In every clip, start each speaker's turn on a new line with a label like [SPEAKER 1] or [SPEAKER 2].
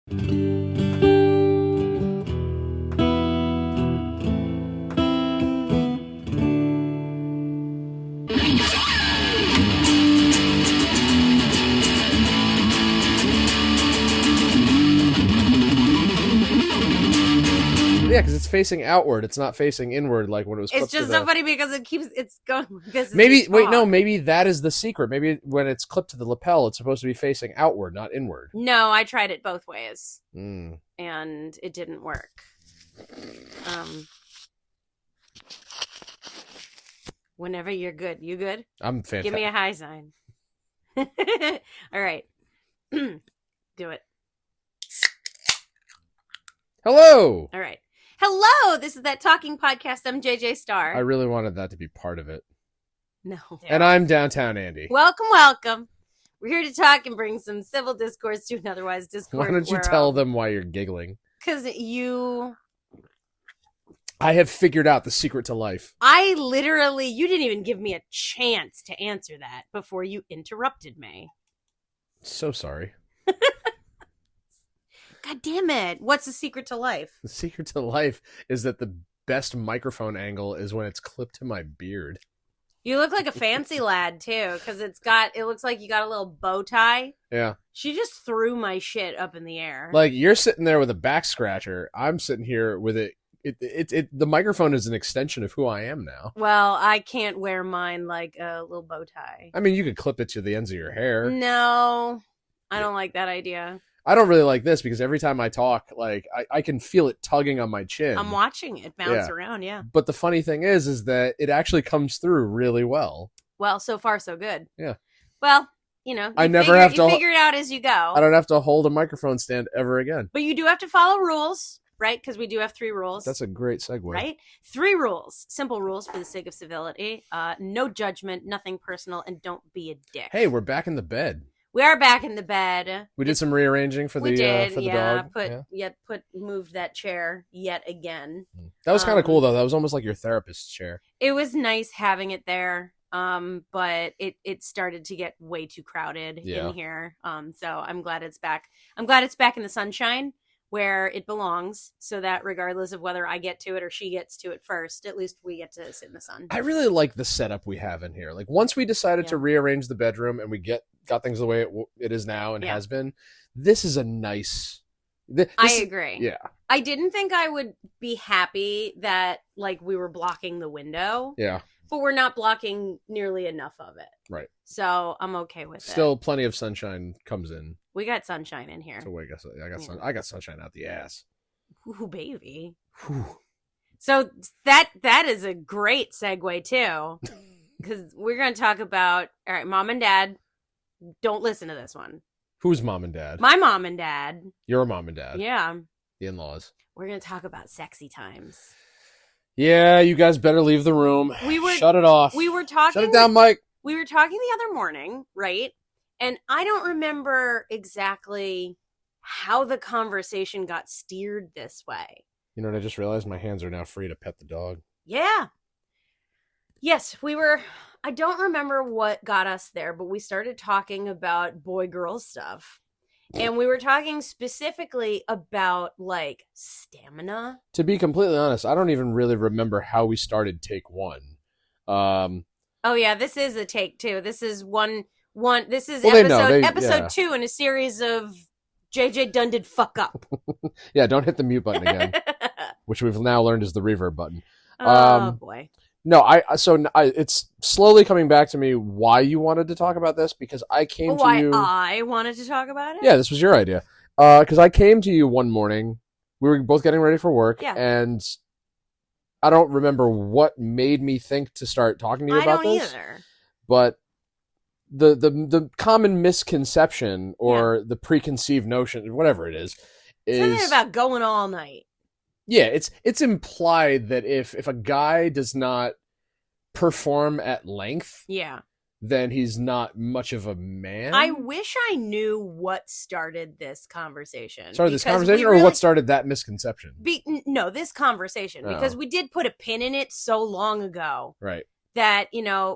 [SPEAKER 1] Yeah, because it's facing outward. It's not facing inward like when it was.
[SPEAKER 2] It's just so funny because it's going.
[SPEAKER 1] Maybe wait, no, maybe that is the secret. Maybe when it's clipped to the lapel, it's supposed to be facing outward, not inward.
[SPEAKER 2] No, I tried it both ways,
[SPEAKER 1] and
[SPEAKER 2] it didn't work. Whenever you're good, you good?
[SPEAKER 1] I'm fantastic.
[SPEAKER 2] Give me a high sign. All right, do it.
[SPEAKER 1] Hello.
[SPEAKER 2] All right. Hello, this is That Talking Podcast. I'm JJ Starr.
[SPEAKER 1] I really wanted that to be part of it.
[SPEAKER 2] No.
[SPEAKER 1] And I'm Downtown Andy.
[SPEAKER 2] Welcome, welcome. We're here to talk and bring some civil discourse to an otherwise discord.
[SPEAKER 1] Why don't you tell them why you're giggling?
[SPEAKER 2] Because
[SPEAKER 1] I have figured out the secret to life.
[SPEAKER 2] You didn't even give me a chance to answer that before you interrupted me.
[SPEAKER 1] So sorry.
[SPEAKER 2] God damn it. What's the secret to life?
[SPEAKER 1] The secret to life is that the best microphone angle is when it's clipped to my beard.
[SPEAKER 2] You look like a fancy lad, too, because it looks like you got a little bow tie.
[SPEAKER 1] Yeah.
[SPEAKER 2] She just threw my shit up in the air.
[SPEAKER 1] Like, you're sitting there with a back scratcher. I'm sitting here with it. The microphone is an extension of who I am now.
[SPEAKER 2] Well, I can't wear mine like a little bow tie.
[SPEAKER 1] I mean, you could clip it to the ends of your hair.
[SPEAKER 2] No, I don't like that idea.
[SPEAKER 1] I don't really like this because every time I talk, like I can feel it tugging on my chin.
[SPEAKER 2] I'm watching it bounce around, yeah.
[SPEAKER 1] But the funny thing is that it actually comes through really well.
[SPEAKER 2] Well, so far so good.
[SPEAKER 1] Yeah.
[SPEAKER 2] Well, you figure it out as you go.
[SPEAKER 1] I don't have to hold a microphone stand ever again.
[SPEAKER 2] But you do have to follow rules, right? Because we do have 3 rules.
[SPEAKER 1] That's a great segue. Right?
[SPEAKER 2] 3 rules. Simple rules for the sake of civility. No judgment, nothing personal, and don't be a dick.
[SPEAKER 1] Hey, we're back in the bed.
[SPEAKER 2] We are back in the bed.
[SPEAKER 1] We did some rearranging for the dog.
[SPEAKER 2] Moved that chair yet again.
[SPEAKER 1] That was kind of cool though. That was almost like your therapist's chair.
[SPEAKER 2] It was nice having it there. But it started to get way too crowded in here. So I'm glad it's back. I'm glad it's back in the sunshine where it belongs, so that regardless of whether I get to it or she gets to it first, at least we get to sit in the sun.
[SPEAKER 1] I really like the setup we have in here. Like once we decided to rearrange the bedroom and we got things the way it is now and has been, this is a nice...
[SPEAKER 2] I agree.
[SPEAKER 1] Yeah.
[SPEAKER 2] I didn't think I would be happy that like we were blocking the window.
[SPEAKER 1] Yeah.
[SPEAKER 2] But we're not blocking nearly enough of it.
[SPEAKER 1] Right.
[SPEAKER 2] So I'm okay with it.
[SPEAKER 1] Still plenty of sunshine comes in.
[SPEAKER 2] We got sunshine in here.
[SPEAKER 1] So I got sunshine out the ass.
[SPEAKER 2] Ooh, baby.
[SPEAKER 1] Whew.
[SPEAKER 2] So that is a great segue too. Because we're going to talk about, all right, mom and dad, don't listen to this one.
[SPEAKER 1] Who's mom and dad?
[SPEAKER 2] My mom and dad.
[SPEAKER 1] Your mom and dad.
[SPEAKER 2] Yeah.
[SPEAKER 1] The in-laws.
[SPEAKER 2] We're going to talk about sexy times.
[SPEAKER 1] Yeah, you guys better leave the room. Shut it off.
[SPEAKER 2] We were talking.
[SPEAKER 1] Shut it down, Mike.
[SPEAKER 2] We were talking the other morning, right? And I don't remember exactly how the conversation got steered this way.
[SPEAKER 1] You know what I just realized? My hands are now free to pet the dog.
[SPEAKER 2] Yeah. Yes, we were. I don't remember what got us there, but we started talking about boy-girl stuff. And we were talking specifically about, like, stamina.
[SPEAKER 1] To be completely honest, I don't even really remember how we started take 1.
[SPEAKER 2] Oh, yeah, this is a take 2. This is this is episode 2 in a series of JJ Dunn did fuck up.
[SPEAKER 1] Yeah, don't hit the mute button again, which we've now learned is the reverb button.
[SPEAKER 2] Oh, boy.
[SPEAKER 1] No, it's slowly coming back to me why you wanted to talk about this, because I came to you...
[SPEAKER 2] Why I wanted to talk about it?
[SPEAKER 1] Yeah, this was your idea. Because I came to you one morning, we were both getting ready for work, and I don't remember what made me think to start talking to you about this. I don't either. But the common misconception, or the preconceived notion, whatever it is
[SPEAKER 2] something about going all night.
[SPEAKER 1] Yeah, it's implied that if a guy does not perform at length, then he's not much of a man.
[SPEAKER 2] I wish I knew what started this conversation.
[SPEAKER 1] Started this conversation, or what started that misconception?
[SPEAKER 2] No, this conversation, because we did put a pin in it so long ago,
[SPEAKER 1] right?
[SPEAKER 2] That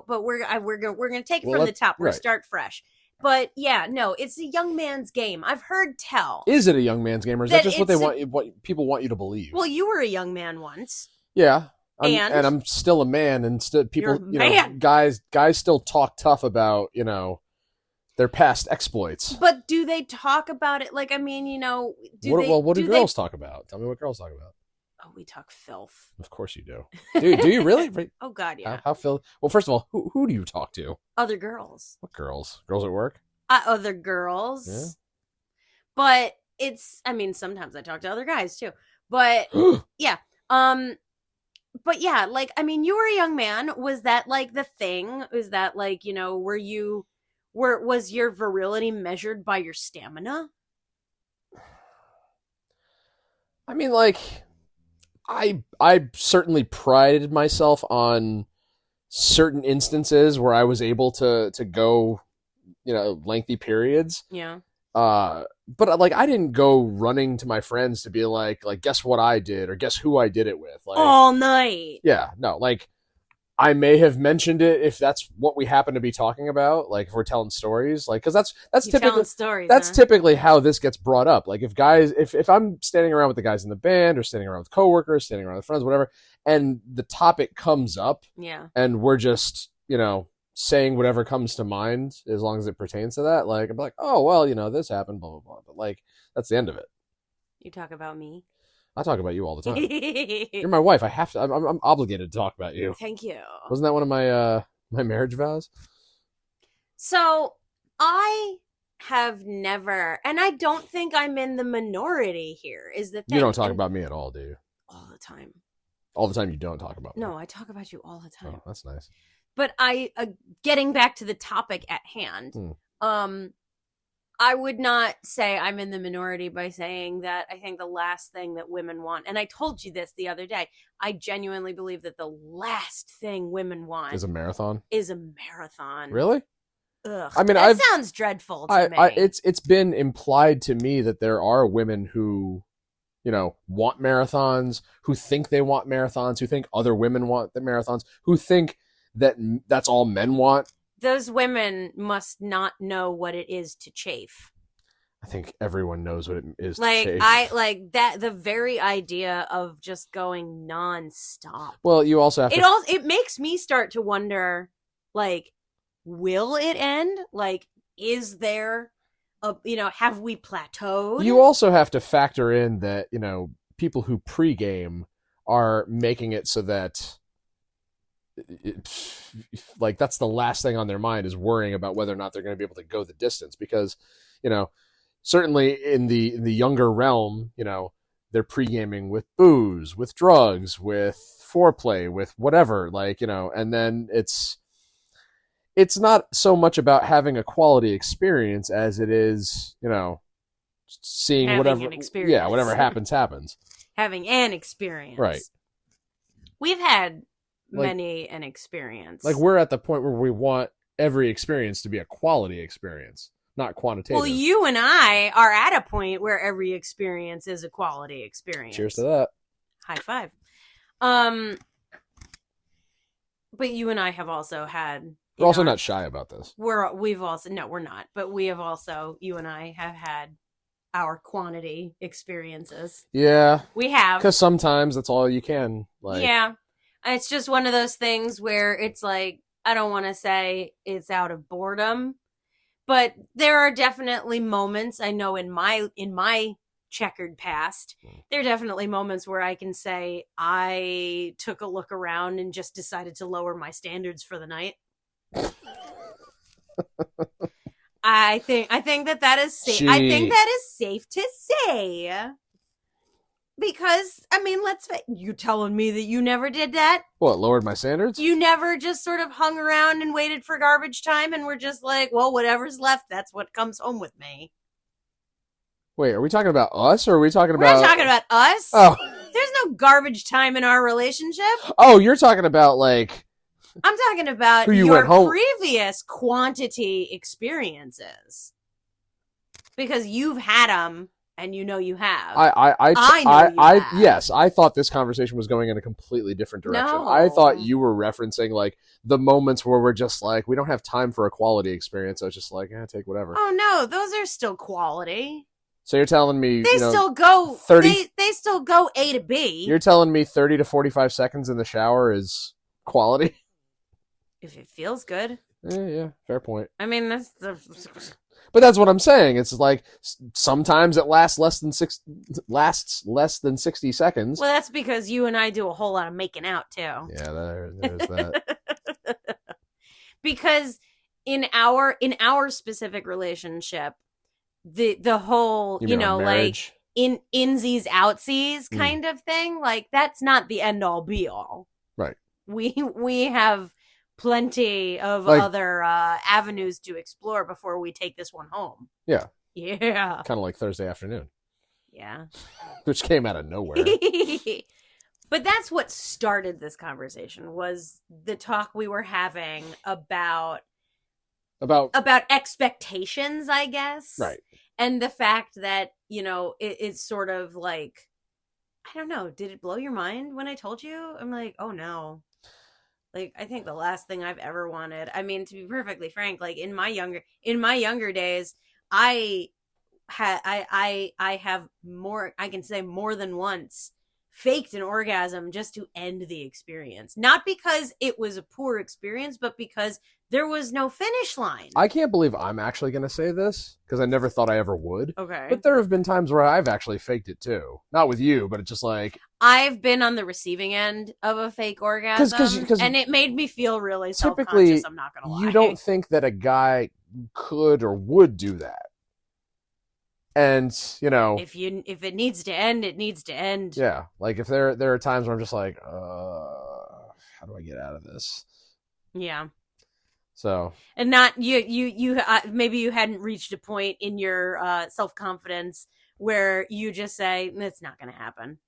[SPEAKER 2] but we're gonna take it from the top. We're gonna start fresh. But yeah, no, it's a young man's game. I've heard tell.
[SPEAKER 1] Is it a young man's game, or is that just what people want you to believe?
[SPEAKER 2] Well, you were a young man once.
[SPEAKER 1] Yeah. And I'm still a man, and people, guys still talk tough about, their past exploits.
[SPEAKER 2] But do they talk about it? Like, I mean,
[SPEAKER 1] what do girls talk about? Tell me what girls talk about.
[SPEAKER 2] Oh, we talk filth.
[SPEAKER 1] Of course you do. Do you really?
[SPEAKER 2] Oh, God, yeah.
[SPEAKER 1] How filth? Well, first of all, who do you talk to?
[SPEAKER 2] Other girls.
[SPEAKER 1] What girls? Girls at work?
[SPEAKER 2] Other girls. Yeah. But sometimes I talk to other guys, too. But, yeah. But, yeah, like, I mean, you were a young man. Was that, like, the thing? Was that, like, was your virility measured by your stamina?
[SPEAKER 1] I mean, like... I certainly prided myself on certain instances where I was able to go, lengthy periods.
[SPEAKER 2] Yeah.
[SPEAKER 1] But like I didn't go running to my friends to be like guess what I did or guess who I did it with. Like
[SPEAKER 2] all night.
[SPEAKER 1] Yeah, no, like I may have mentioned it if that's what we happen to be talking about. Like if we're telling stories, like because that's typically
[SPEAKER 2] stories,
[SPEAKER 1] that's typically how this gets brought up. Like if I'm standing around with the guys in the band or standing around with coworkers, standing around with friends, whatever, and the topic comes up,
[SPEAKER 2] yeah,
[SPEAKER 1] and we're just saying whatever comes to mind as long as it pertains to that. Like I'm like, oh well, this happened, blah blah blah. But like that's the end of it.
[SPEAKER 2] You talk about me.
[SPEAKER 1] I talk about you all the time. You're my wife. I have to. I'm obligated to talk about you.
[SPEAKER 2] Thank you.
[SPEAKER 1] Wasn't that one of my my marriage vows?
[SPEAKER 2] So I have never, and I don't think I'm in the minority here. Is the thing.
[SPEAKER 1] You don't talk about me at all, do you?
[SPEAKER 2] All the time.
[SPEAKER 1] All the time. You don't talk about me.
[SPEAKER 2] No, I talk about you all the time.
[SPEAKER 1] Oh, that's nice.
[SPEAKER 2] But getting back to the topic at hand. I would not say I'm in the minority by saying that I think the last thing that women want, and I told you this the other day, I genuinely believe that the last thing women want
[SPEAKER 1] is a marathon. Really?
[SPEAKER 2] Ugh. I mean, that sounds dreadful to me.
[SPEAKER 1] It's been implied to me that there are women who, want marathons, who think they want marathons, who think other women want the marathons, who think that that's all men want.
[SPEAKER 2] Those women must not know what it is to chafe.
[SPEAKER 1] I think everyone knows what it is to
[SPEAKER 2] chafe. The very idea of just going nonstop.
[SPEAKER 1] Well, you also have
[SPEAKER 2] it makes me start to wonder, like, will it end? Like, is there have we plateaued?
[SPEAKER 1] You also have to factor in that, people who pregame are making it so that like that's the last thing on their mind is worrying about whether or not they're going to be able to go the distance because certainly in the younger realm they're pre-gaming with booze, with drugs, with foreplay, with whatever, and then it's not so much about having a quality experience as it is seeing having whatever happens
[SPEAKER 2] having an experience,
[SPEAKER 1] right?
[SPEAKER 2] We've had many an experience.
[SPEAKER 1] Like we're at the point where we want every experience to be a quality experience, not quantitative.
[SPEAKER 2] Well, you and I are at a point where every experience is a quality experience.
[SPEAKER 1] Cheers to that.
[SPEAKER 2] High five. But you and I have also had.
[SPEAKER 1] We're also not shy about this.
[SPEAKER 2] We're not. But we have also, you and I have had our quantity experiences.
[SPEAKER 1] Yeah.
[SPEAKER 2] We have.
[SPEAKER 1] Because sometimes that's all you can.
[SPEAKER 2] Yeah. It's just one of those things where it's like, I don't want to say it's out of boredom, but there are definitely moments, I know in my checkered past, there are definitely moments where I can say I took a look around and just decided to lower my standards for the night. I think that is safe. I think that is safe to say. Because, I mean, you telling me that you never did that?
[SPEAKER 1] What, lowered my standards?
[SPEAKER 2] You never just sort of hung around and waited for garbage time and were just like, well, whatever's left, that's what comes home with me.
[SPEAKER 1] Wait, are we talking about us or are we talking about...
[SPEAKER 2] We're not talking about us.
[SPEAKER 1] Oh.
[SPEAKER 2] There's no garbage time in our relationship.
[SPEAKER 1] Oh, you're talking about, like...
[SPEAKER 2] I'm talking about your previous quantity experiences. Because you've had them And you know you have.
[SPEAKER 1] Yes, I thought this conversation was going in a completely different direction.
[SPEAKER 2] No.
[SPEAKER 1] I thought you were referencing like the moments where we're just like, we don't have time for a quality experience. I was just like, take whatever.
[SPEAKER 2] Oh no, those are still quality.
[SPEAKER 1] So you're telling me
[SPEAKER 2] they still go 30, they still go A to B.
[SPEAKER 1] You're telling me 30 to 45 seconds in the shower is quality?
[SPEAKER 2] If it feels good.
[SPEAKER 1] Yeah, fair point.
[SPEAKER 2] I mean,
[SPEAKER 1] but that's what I'm saying. It's like sometimes it lasts less than 60 seconds.
[SPEAKER 2] Well, that's because you and I do a whole lot of making out too.
[SPEAKER 1] Yeah, there's that.
[SPEAKER 2] Because in our specific relationship, the whole, like insies outsies kind of thing, like that's not the end all be all.
[SPEAKER 1] Right.
[SPEAKER 2] We have plenty of other avenues to explore before we take this one home.
[SPEAKER 1] Yeah.
[SPEAKER 2] Yeah.
[SPEAKER 1] Kind of like Thursday afternoon.
[SPEAKER 2] Yeah.
[SPEAKER 1] Which came out of nowhere.
[SPEAKER 2] But that's what started this conversation, was the talk we were having about expectations, I guess.
[SPEAKER 1] Right.
[SPEAKER 2] And the fact that, it's sort of like, I don't know, did it blow your mind when I told you? I'm like, oh no. Like, I think the last thing I've ever wanted, I mean, to be perfectly frank, like in my younger days, I have more, I can say more than once, faked an orgasm just to end the experience. Not because it was a poor experience, but because there was no finish line.
[SPEAKER 1] I can't believe I'm actually going to say this, because I never thought I ever would.
[SPEAKER 2] Okay.
[SPEAKER 1] But there have been times where I've actually faked it too. Not with you, but it's just like...
[SPEAKER 2] I've been on the receiving end of a fake orgasm, and it made me feel really self-conscious, I'm not going to lie.
[SPEAKER 1] You don't think that a guy could or would do that. And, if
[SPEAKER 2] it needs to end, it needs to end.
[SPEAKER 1] Yeah. Like if there are times where I'm just like, how do I get out of this?
[SPEAKER 2] Yeah.
[SPEAKER 1] So.
[SPEAKER 2] And not you maybe you hadn't reached a point in your self-confidence where you just say, it's not going to happen.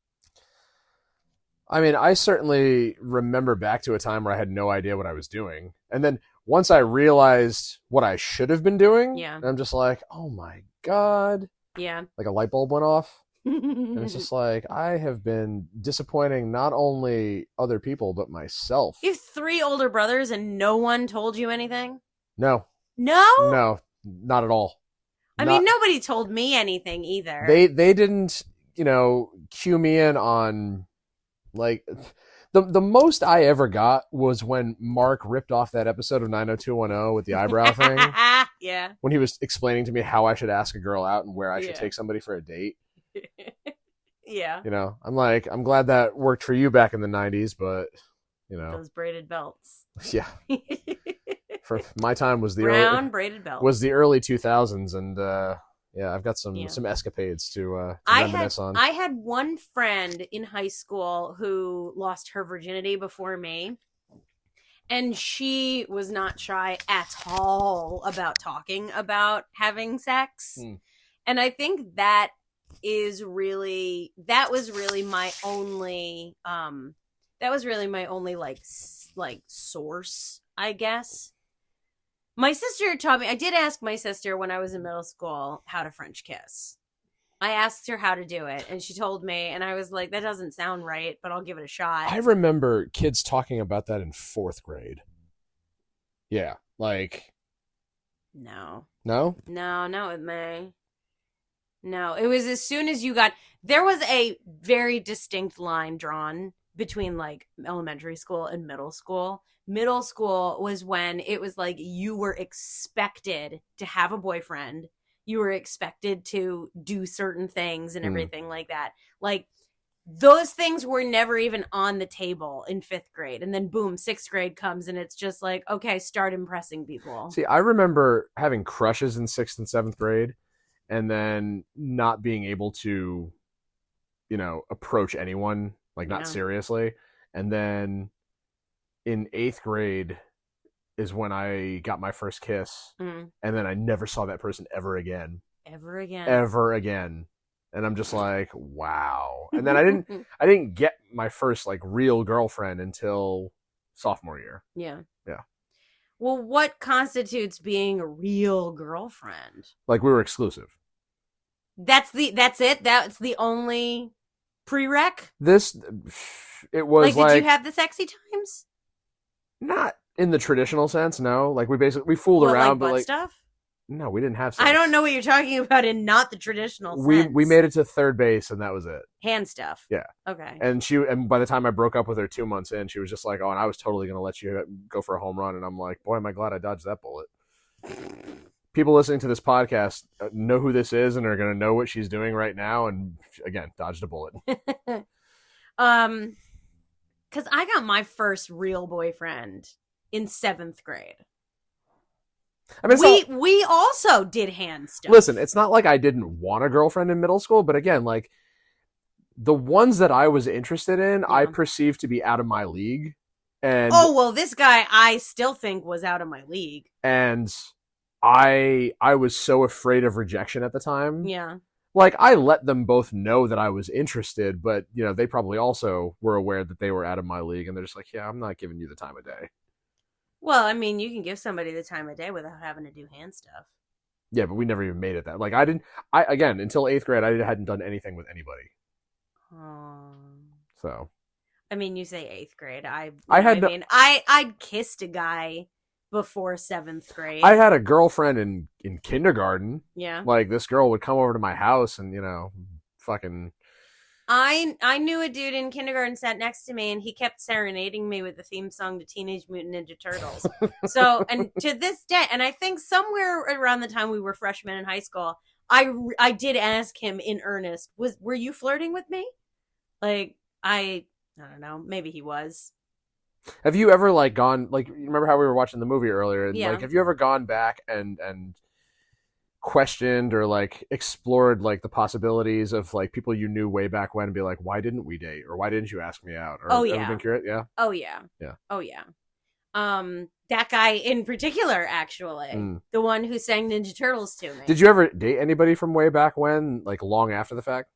[SPEAKER 1] I mean, I certainly remember back to a time where I had no idea what I was doing. And then once I realized what I should have been doing, I'm just like, oh my God.
[SPEAKER 2] Yeah.
[SPEAKER 1] Like a light bulb went off. And it's just like, I have been disappointing not only other people, but myself.
[SPEAKER 2] You have 3 older brothers and no one told you anything?
[SPEAKER 1] No.
[SPEAKER 2] No?
[SPEAKER 1] No, not at all.
[SPEAKER 2] I mean, nobody told me anything either.
[SPEAKER 1] They didn't, cue me in on, like... The most I ever got was when Mark ripped off that episode of 90210 with the eyebrow thing.
[SPEAKER 2] Yeah.
[SPEAKER 1] When he was explaining to me how I should ask a girl out and where I should take somebody for a date.
[SPEAKER 2] Yeah.
[SPEAKER 1] I'm like, I'm glad that worked for you back in the 90s, but,
[SPEAKER 2] Those braided belts.
[SPEAKER 1] Yeah. For my time was the
[SPEAKER 2] brown braided belts.
[SPEAKER 1] Was the early 2000s, and yeah, I've got some escapades to reminisce on.
[SPEAKER 2] I had one friend in high school who lost her virginity before me. And she was not shy at all about talking about having sex. And I think that was really my only like source, I guess. My sister taught me. I did ask my sister when I was in middle school how to French kiss. I asked her how to do it, and she told me, and I was like, that doesn't sound right, but I'll give it a shot.
[SPEAKER 1] I remember kids talking about that in 4th grade. Yeah, like...
[SPEAKER 2] No?
[SPEAKER 1] No,
[SPEAKER 2] not with me. No, it was as soon as you got... There was a very distinct line drawn between, like, elementary school and middle school. Middle school was when it was like you were expected to have a boyfriend. You were expected to do certain things and everything like that. Like, those things were never even on the table in 5th grade. And then boom, 6th grade comes and it's just like, okay, start impressing people.
[SPEAKER 1] See, I remember having crushes in 6th and 7th grade and then not being able to, approach anyone, like not seriously. And then in 8th grade is when I got my first kiss. And then I never saw that person ever again.
[SPEAKER 2] Ever again. And I'm just like, wow. And then I didn't get my first like real girlfriend until sophomore year. Yeah.
[SPEAKER 1] Yeah.
[SPEAKER 2] Well, what constitutes being a real girlfriend?
[SPEAKER 1] Like we were exclusive.
[SPEAKER 2] That's it? That's the only prereq?
[SPEAKER 1] It was
[SPEAKER 2] like... Did you have the sexy times?
[SPEAKER 1] Not in the traditional sense, no. Like, we fooled around, but like...
[SPEAKER 2] stuff?
[SPEAKER 1] No, we didn't have sex.
[SPEAKER 2] I don't know what you're talking about in not the traditional sense.
[SPEAKER 1] We made it to third base, and that was it.
[SPEAKER 2] Hand stuff.
[SPEAKER 1] Yeah.
[SPEAKER 2] Okay.
[SPEAKER 1] And by the time I broke up with her 2 months in, she was just like, oh, and I was totally going to let you go for a home run. And I'm like, boy, am I glad I dodged that bullet. People listening to this podcast know who this is and are going to know what she's doing right now. And again, dodged a bullet.
[SPEAKER 2] Because I got my first real boyfriend in 7th grade. I mean, we also did hand stuff.
[SPEAKER 1] Listen, it's not like I didn't want a girlfriend in middle school, but again, like, the ones that I was interested in, I perceived to be out of my league. And
[SPEAKER 2] this guy I still think was out of my league.
[SPEAKER 1] And I was so afraid of rejection at the time.
[SPEAKER 2] Yeah.
[SPEAKER 1] Like, I let them both know that I was interested, but, you know, they probably also were aware that they were out of my league, and they're just like, yeah, I'm not giving you the time of day.
[SPEAKER 2] Well, I mean, you can give somebody the time of day without having to do hand stuff.
[SPEAKER 1] Yeah, but we never even made it that. Like, again, until 8th grade, I hadn't done anything with anybody. So.
[SPEAKER 2] I mean, you say 8th grade. I'd kissed a guy before 7th grade.
[SPEAKER 1] I had a girlfriend in kindergarten.
[SPEAKER 2] Yeah.
[SPEAKER 1] Like, this girl would come over to my house and, you know, fucking...
[SPEAKER 2] I knew a dude in kindergarten sat next to me, and he kept serenading me with the theme song to Teenage Mutant Ninja Turtles. So, and to this day, and I think somewhere around the time we were freshmen in high school, I did ask him in earnest, were you flirting with me? Like, I don't know, maybe he was.
[SPEAKER 1] Have you ever, like, gone, like, you remember how we were watching the movie earlier? And,
[SPEAKER 2] yeah.
[SPEAKER 1] Like, have you ever gone back and questioned or, like, explored, like, the possibilities of, like, people you knew way back when and be like, why didn't we date? Or why didn't you ask me out? Or
[SPEAKER 2] ever
[SPEAKER 1] been curious? Yeah?
[SPEAKER 2] Oh, yeah.
[SPEAKER 1] Yeah.
[SPEAKER 2] Oh, yeah. That guy in particular, actually. The one who sang Ninja Turtles to me.
[SPEAKER 1] Did you ever date anybody from way back when, like, long after the fact?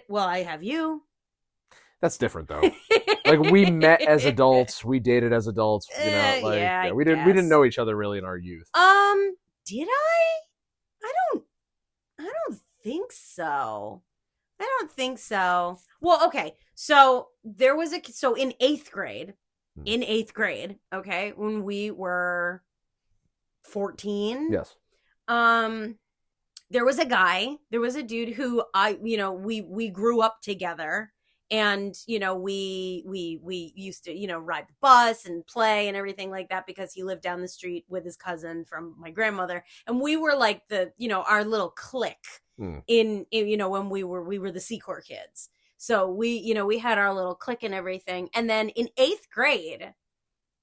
[SPEAKER 2] Well, I have you.
[SPEAKER 1] That's different, though. Like, we met as adults, we dated as adults, you know, like, yeah, we didn't know each other really in our youth.
[SPEAKER 2] Did I? I don't think so. Well, okay. So there was in 8th grade, okay, when we were 14.
[SPEAKER 1] Yes.
[SPEAKER 2] There was a dude who we grew up together. And, you know, we used to, you know, ride the bus and play and everything like that because he lived down the street with his cousin from my grandmother. And we were like our little clique in you know, when we were the C-Corps kids. So we had our little clique and everything. And then in 8th grade,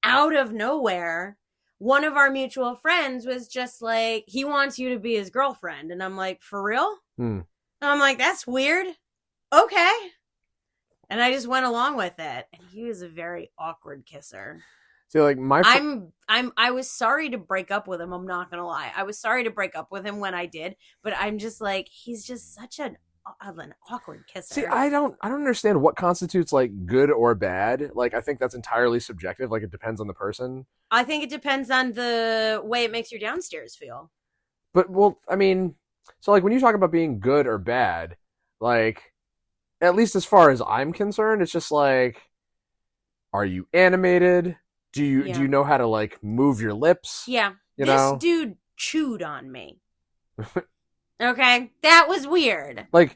[SPEAKER 2] out of nowhere, one of our mutual friends was just like, he wants you to be his girlfriend. And I'm like, for real? And I'm like, that's weird. Okay. And I just went along with it. And he was a very awkward kisser.
[SPEAKER 1] So, like,
[SPEAKER 2] I was sorry to break up with him. I'm not going to lie. I was sorry to break up with him when I did. But I'm just like, he's just such an awkward kisser.
[SPEAKER 1] See, I don't understand what constitutes, like, good or bad. Like, I think that's entirely subjective. Like, it depends on the person.
[SPEAKER 2] I think it depends on the way it makes your downstairs feel.
[SPEAKER 1] But, well, I mean, so, like, when you talk about being good or bad, like... At least as far as I'm concerned, it's just like, are you animated? Do you know how to, like, move your lips?
[SPEAKER 2] Yeah.
[SPEAKER 1] This
[SPEAKER 2] dude chewed on me. Okay? That was weird.
[SPEAKER 1] Like,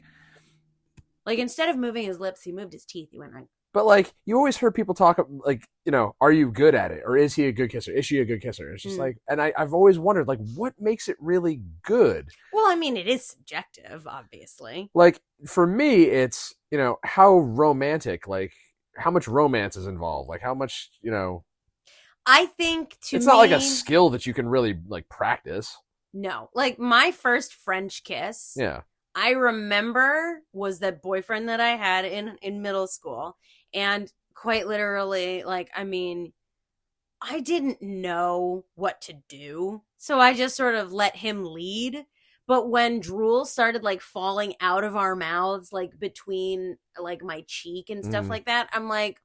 [SPEAKER 2] instead of moving his lips, he moved his teeth. He went like...
[SPEAKER 1] But, like, you always heard people talk, like, you know, are you good at it? Or is he a good kisser? Is she a good kisser? It's just like, and I've always wondered, like, what makes it really good?
[SPEAKER 2] Well, I mean, it is subjective, obviously.
[SPEAKER 1] Like, for me, it's, you know, how romantic, like, how much romance is involved? Like, how much, you know...
[SPEAKER 2] I think,
[SPEAKER 1] it's not like a skill that you can really, like, practice.
[SPEAKER 2] No. Like, my first French kiss...
[SPEAKER 1] Yeah.
[SPEAKER 2] I remember was that boyfriend that I had in middle school. And quite literally, like, I mean, I didn't know what to do. So I just sort of let him lead. But when drool started, like, falling out of our mouths, like, between, like, my cheek and stuff like that, I'm like,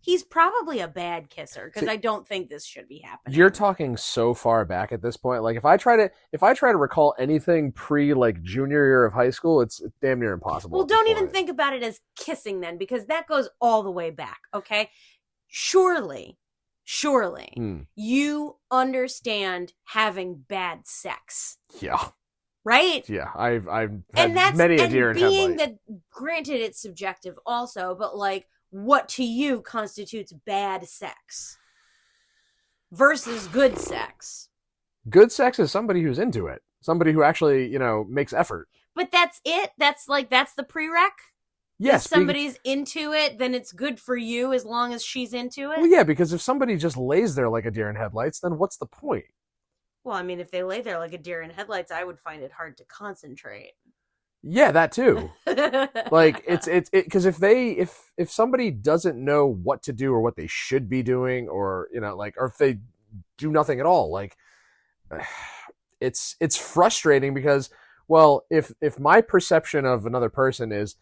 [SPEAKER 2] he's probably a bad kisser because I don't think this should be happening.
[SPEAKER 1] You're talking so far back at this point. Like if I try to recall anything pre like junior year of high school, it's damn near impossible.
[SPEAKER 2] Well, don't even think about it as kissing then, because that goes all the way back. Okay, surely, you understand having bad sex.
[SPEAKER 1] Yeah.
[SPEAKER 2] Right?
[SPEAKER 1] Yeah, I've had many a deer in headlight.
[SPEAKER 2] That, granted, it's subjective also, but like, what to you constitutes bad sex versus good sex?
[SPEAKER 1] Good sex is somebody who's into it, somebody who actually, makes effort.
[SPEAKER 2] But that's it. That's the prereq.
[SPEAKER 1] Yes,
[SPEAKER 2] if somebody's into it, then it's good for you as long as she's into it.
[SPEAKER 1] Well, yeah, because if somebody just lays there like a deer in headlights, then what's the point?
[SPEAKER 2] Well, I mean, if they lay there like a deer in headlights, I would find it hard to concentrate.
[SPEAKER 1] Yeah, that too. Like it's because if somebody doesn't know what to do or what they should be doing, or or if they do nothing at all, like it's frustrating because, well, if my perception of another person is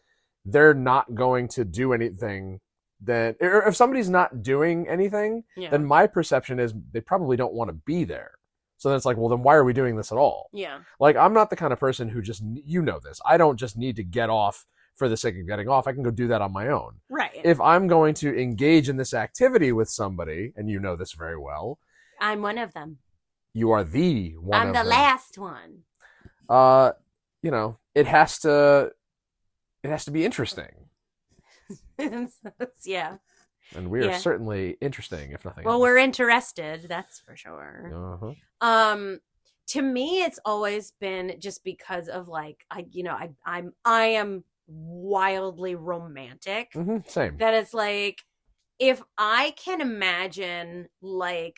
[SPEAKER 1] they're not going to do anything, then if somebody's not doing anything, then my perception is they probably don't want to be there. So then it's like, well, then why are we doing this at all?
[SPEAKER 2] Yeah.
[SPEAKER 1] Like, I'm not the kind of person who just, this. I don't just need to get off for the sake of getting off. I can go do that on my own.
[SPEAKER 2] Right.
[SPEAKER 1] If I'm going to engage in this activity with somebody, and you know this very well.
[SPEAKER 2] I'm one of them.
[SPEAKER 1] You are the one
[SPEAKER 2] I'm
[SPEAKER 1] of
[SPEAKER 2] the
[SPEAKER 1] them.
[SPEAKER 2] last one.
[SPEAKER 1] It has to be interesting.
[SPEAKER 2] Yeah.
[SPEAKER 1] And we are certainly interesting, if nothing else.
[SPEAKER 2] Well, we're interested, that's for sure.
[SPEAKER 1] Uh-huh.
[SPEAKER 2] To me, it's always been just because of like, I am wildly romantic.
[SPEAKER 1] Mm-hmm, same.
[SPEAKER 2] That it's like, if I can imagine like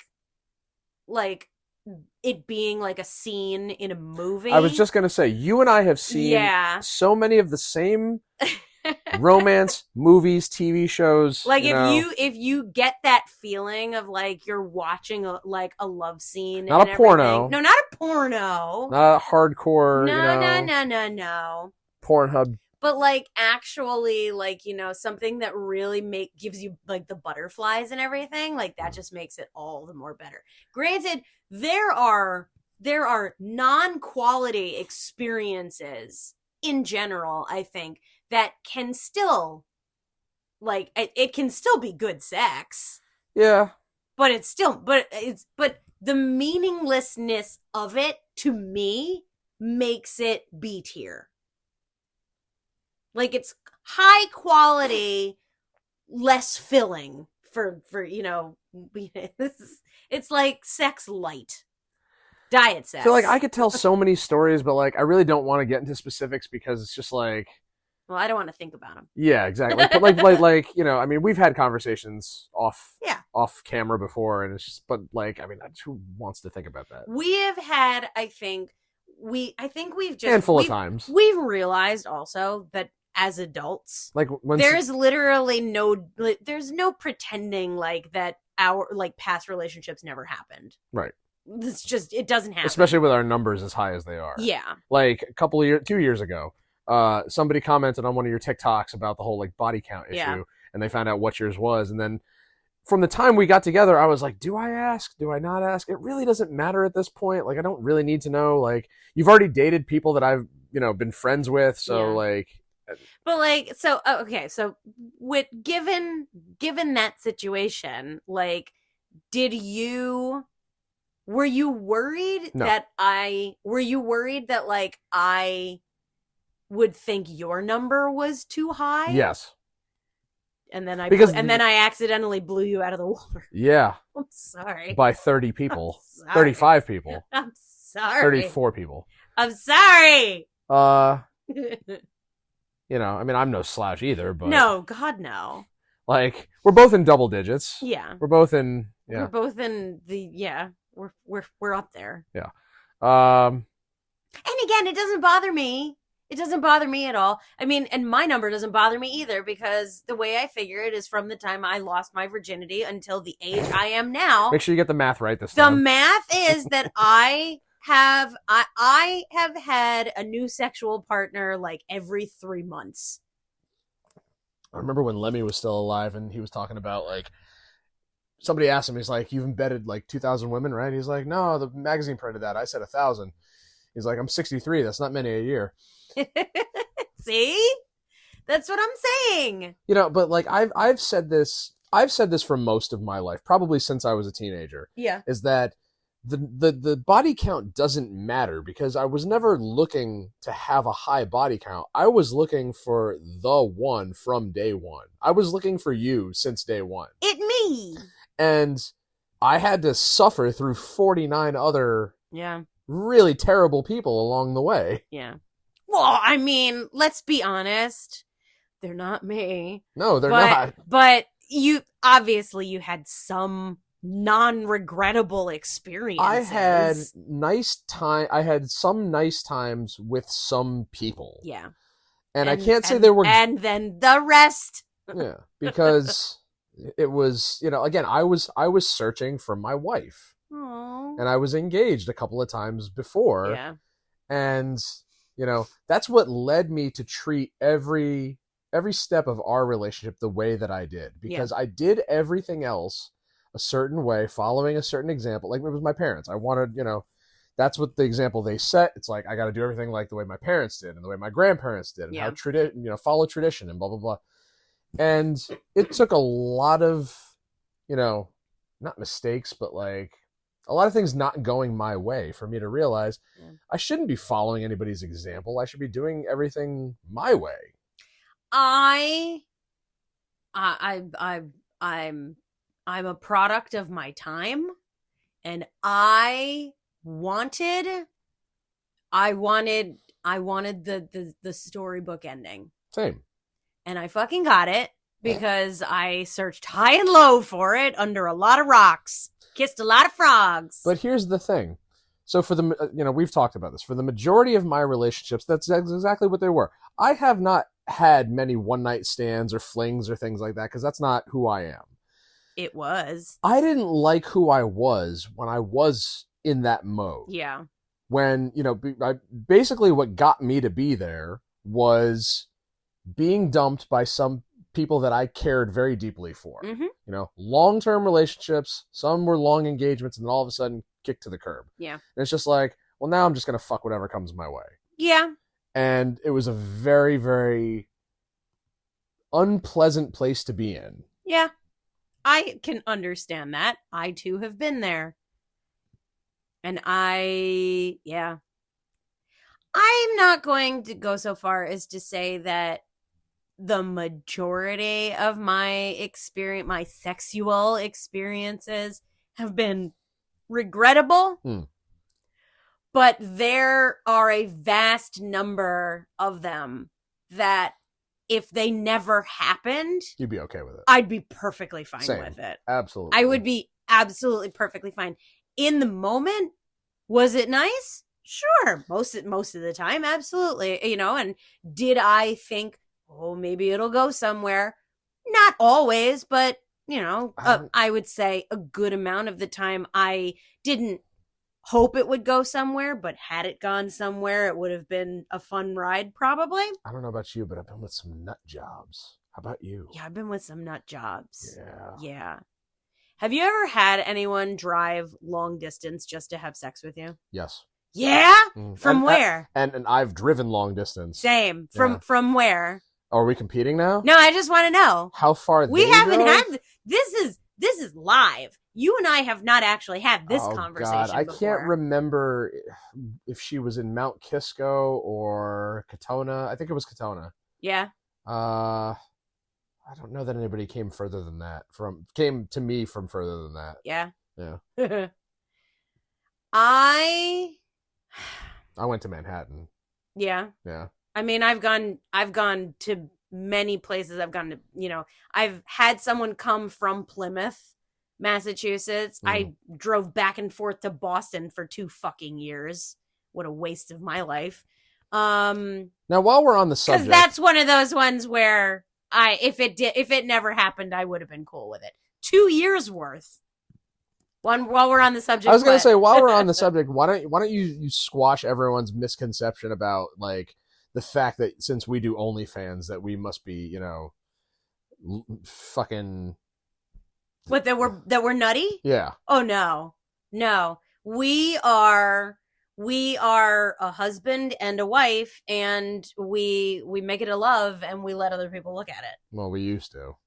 [SPEAKER 2] it being like a scene in a movie.
[SPEAKER 1] I was just going to say, you and I have seen so many of the same romance movies, TV shows.
[SPEAKER 2] Like if you get that feeling of like you're watching a love scene,
[SPEAKER 1] not a porno.
[SPEAKER 2] No, not a porno.
[SPEAKER 1] Not a hardcore.
[SPEAKER 2] No.
[SPEAKER 1] Pornhub.
[SPEAKER 2] But like actually, like something that really gives you like the butterflies and everything. Like that just makes it all the more better. Granted, there are non-quality experiences in general, I think, that can still, like, it can still be good sex.
[SPEAKER 1] Yeah.
[SPEAKER 2] But the meaninglessness of it, to me, makes it B tier. Like, it's high quality, less filling for it's like sex light. Diet sex.
[SPEAKER 1] So, like, I could tell so many stories, but, like, I really don't want to get into specifics because it's just like...
[SPEAKER 2] Well, I don't want to think about them.
[SPEAKER 1] Yeah, exactly. But I mean, we've had conversations off camera before, and it's just, but like, I mean, who wants to think about that?
[SPEAKER 2] We have had, I think we've just
[SPEAKER 1] handful of times.
[SPEAKER 2] We've realized also that as adults,
[SPEAKER 1] like
[SPEAKER 2] there's literally there's no pretending like that our like past relationships never happened.
[SPEAKER 1] Right.
[SPEAKER 2] It's just, it doesn't happen.
[SPEAKER 1] Especially with our numbers as high as they are.
[SPEAKER 2] Yeah.
[SPEAKER 1] Like 2 years ago, somebody commented on one of your TikToks about the whole like body count issue, and they found out what yours was. And then from the time we got together, I was like, do I ask? Do I not ask? It really doesn't matter at this point. Like, I don't really need to know. Like, you've already dated people that I've, been friends with. So like,
[SPEAKER 2] but like, so, okay. So with, given that situation, like, were you worried that like I would think your number was too high?
[SPEAKER 1] Yes.
[SPEAKER 2] And then I accidentally blew you out of the water.
[SPEAKER 1] Yeah.
[SPEAKER 2] I'm sorry.
[SPEAKER 1] By 30 people. 35 people.
[SPEAKER 2] I'm sorry.
[SPEAKER 1] 34 people.
[SPEAKER 2] I'm sorry.
[SPEAKER 1] I mean, I'm no slouch either, but
[SPEAKER 2] no, God no.
[SPEAKER 1] Like, we're both in double digits.
[SPEAKER 2] Yeah.
[SPEAKER 1] We're both in
[SPEAKER 2] We're both in the we're up there.
[SPEAKER 1] Yeah.
[SPEAKER 2] And again, it doesn't bother me. It doesn't bother me at all. I mean, and my number doesn't bother me either, because the way I figure it is from the time I lost my virginity until the age I am now.
[SPEAKER 1] Make sure you get the math right this time.
[SPEAKER 2] The math is that I have had a new sexual partner like every 3 months.
[SPEAKER 1] I remember when Lemmy was still alive and he was talking about, like, somebody asked him, he's like, you've embedded like 2,000 women, right? He's like, no, the magazine printed that. I said 1,000. He's like, I'm 63. That's not many a year.
[SPEAKER 2] See? That's what I'm saying.
[SPEAKER 1] You know, but like I've said this for most of my life, probably since I was a teenager.
[SPEAKER 2] Yeah.
[SPEAKER 1] Is that the body count doesn't matter, because I was never looking to have a high body count. I was looking for the one from day one. I was looking for you since day one.
[SPEAKER 2] It me.
[SPEAKER 1] And I had to suffer through 49 other really terrible people along the way.
[SPEAKER 2] Yeah. Well, I mean, let's be honest. They're not me.
[SPEAKER 1] No, they're not.
[SPEAKER 2] But you had some non-regrettable experiences.
[SPEAKER 1] I had some nice times with some people.
[SPEAKER 2] Yeah.
[SPEAKER 1] And I can't say they were...
[SPEAKER 2] And then the rest.
[SPEAKER 1] Yeah, because it was, you know, again, I was searching for my wife.
[SPEAKER 2] Aww.
[SPEAKER 1] And I was engaged a couple of times before.
[SPEAKER 2] Yeah.
[SPEAKER 1] And, you know, that's what led me to treat every step of our relationship the way that I did. Because I did everything else a certain way, following a certain example. Like, it was my parents. I wanted, you know, that's what the example they set. It's like, I got to do everything like the way my parents did and the way my grandparents did, and how follow tradition and blah, blah, blah. And it took a lot of, you know, not mistakes, but like a lot of things not going my way for me to realize I shouldn't be following anybody's example. I should be doing everything my way.
[SPEAKER 2] I'm a product of my time, and I wanted the storybook ending.
[SPEAKER 1] Same.
[SPEAKER 2] And I fucking got it, because I searched high and low for it under a lot of rocks, kissed a lot of frogs.
[SPEAKER 1] But here's the thing. So for the, you know, we've talked about this. For the majority of my relationships, that's exactly what they were. I have not had many one-night stands or flings or things like that, because that's not who I am.
[SPEAKER 2] It was.
[SPEAKER 1] I didn't like who I was when I was in that mode.
[SPEAKER 2] Yeah.
[SPEAKER 1] When, you know, basically what got me to be there was being dumped by some people that I cared very deeply for.
[SPEAKER 2] Mm-hmm.
[SPEAKER 1] You know, long-term relationships, some were long engagements, and then all of a sudden kicked to the curb.
[SPEAKER 2] Yeah.
[SPEAKER 1] And it's just like, well, now I'm just going to fuck whatever comes my way.
[SPEAKER 2] Yeah.
[SPEAKER 1] And it was a very, very unpleasant place to be in.
[SPEAKER 2] Yeah. I can understand that. I too have been there. And I'm not going to go so far as to say that the majority of my sexual experiences have been regrettable. But there are a vast number of them that, if they never happened,
[SPEAKER 1] you'd be okay with it.
[SPEAKER 2] I'd be perfectly fine with it.
[SPEAKER 1] Absolutely.
[SPEAKER 2] I would be absolutely perfectly fine. In the moment, was it nice? Sure. Most of the time, absolutely. You know, and did I think, oh, maybe it'll go somewhere? Not always, but, you know, I would say a good amount of the time I didn't hope it would go somewhere, but had it gone somewhere, it would have been a fun ride, probably.
[SPEAKER 1] I don't know about you, but I've been with some nut jobs. How about you?
[SPEAKER 2] Yeah, I've been with some nut jobs.
[SPEAKER 1] Yeah.
[SPEAKER 2] Have you ever had anyone drive long distance just to have sex with you?
[SPEAKER 1] Yes.
[SPEAKER 2] Yeah? From where?
[SPEAKER 1] And I've driven long distance.
[SPEAKER 2] Same. From where?
[SPEAKER 1] Oh, are we competing now?
[SPEAKER 2] No, I just want to know.
[SPEAKER 1] How far
[SPEAKER 2] we haven't had this is live. You and I have not actually had this conversation
[SPEAKER 1] God. I
[SPEAKER 2] before.
[SPEAKER 1] can't remember if she was in Mount Kisco or Katona. I think it was Katona.
[SPEAKER 2] Yeah.
[SPEAKER 1] I don't know that anybody came further than that. Came to me from further than that.
[SPEAKER 2] Yeah.
[SPEAKER 1] Yeah.
[SPEAKER 2] I
[SPEAKER 1] went to Manhattan.
[SPEAKER 2] Yeah.
[SPEAKER 1] Yeah.
[SPEAKER 2] I mean, I've gone to many places. I've gone to, you know, I've had someone come from Plymouth, Massachusetts. I drove back and forth to Boston for 2 fucking years. What a waste of my life.
[SPEAKER 1] Now, while we're on the subject,
[SPEAKER 2] because that's one of those ones where if it never happened, I would have been cool with it. 2 years worth. While we're on the subject,
[SPEAKER 1] I was going to say, while we're on the subject, why don't you squash everyone's misconception about, like, the fact that since we do OnlyFans that we must be, you know, fucking.
[SPEAKER 2] What, that we're nutty?
[SPEAKER 1] Yeah.
[SPEAKER 2] Oh no. We are a husband and a wife, and we make it a love, and we let other people look at it.
[SPEAKER 1] Well, we used to.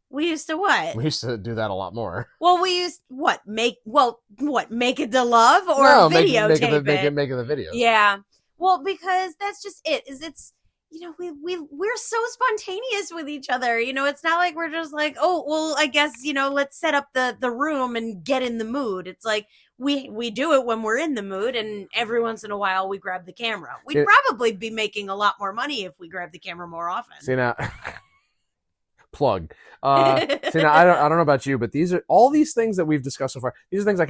[SPEAKER 2] We used to what?
[SPEAKER 1] We used to do that a lot more.
[SPEAKER 2] Well, we used what? Make it the love or videotape it?
[SPEAKER 1] Make it the video.
[SPEAKER 2] Yeah. Well, because that's just it. It's we're so spontaneous with each other. It's not like we're just like, oh, well, I guess, let's set up the room and get in the mood. It's like we do it when we're in the mood, and every once in a while we grab the camera. We'd probably be making a lot more money if we grabbed the camera more often.
[SPEAKER 1] See now, plug. See now, I don't know about you, but these are all these things that we've discussed so far. These are things